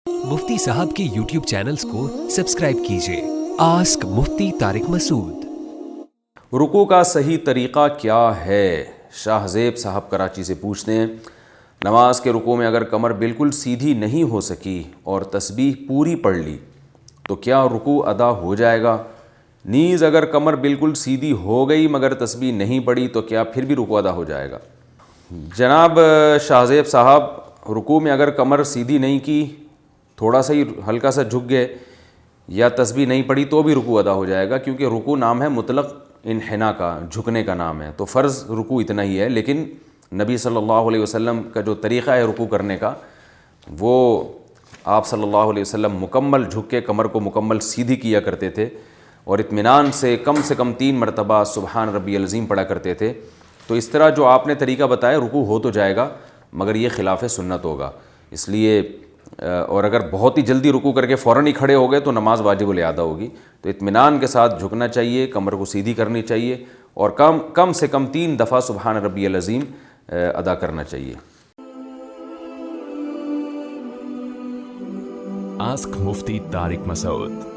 मुफ्ती साहब के YouTube channels को सब्सक्राइब कीजिए। आस्क मुफ्ती तारिक मसूद। रुकू का सही तरीक़ा क्या है? शाहज़ेब साहब कराची से पूछते हैं, नमाज के रुकू में अगर कमर बिल्कुल सीधी नहीं हो सकी और तस्बीह पूरी पढ़ ली तो क्या रुकू अदा हो जाएगा? नीज़ अगर कमर बिल्कुल सीधी हो गई मगर तस्बीह नहीं पढ़ी तो क्या फिर भी रुकू अदा हो जाएगा? जनाब शाहज़ेब साहब, रुकू में अगर कमर सीधी नहीं की, थोड़ा सा ही हल्का सा झुक गए या तस्बीह नहीं पढ़ी तो भी रुकू अदा हो जाएगा, क्योंकि रुकू नाम है मुतलक इन्हिना का, झुकने का नाम है। तो फ़र्ज़ रुकू इतना ही है, लेकिन नबी सल्लल्लाहु अलैहि वसल्लम का जो तरीक़ा है रुकू करने का, वो आप सल्लल्लाहु अलैहि वसल्लम मुकम्मल झुक के कमर को मुकम्मल सीधी किया करते थे और इत्मीनान से कम 3 मरतबा सुबहान रब्बियल अज़ीम पढ़ा करते थे। तो इस तरह जो आपने तरीक़ा बताया रुकू हो तो जाएगा, मगर ये ख़िलाफ़ सुन्नत होगा। इसलिए और अगर बहुत ही जल्दी रुकू करके फ़ौरन ही खड़े हो गए तो नमाज वाजिबुल इआदा होगी। तो इत्मीनान के साथ झुकना चाहिए, कमर को सीधी करनी चाहिए और कम से कम 3 दफ़ा सुबहान रब्बियल अज़ीम अदा करना चाहिए। आस्क मुफ्ती तारिक मसूद।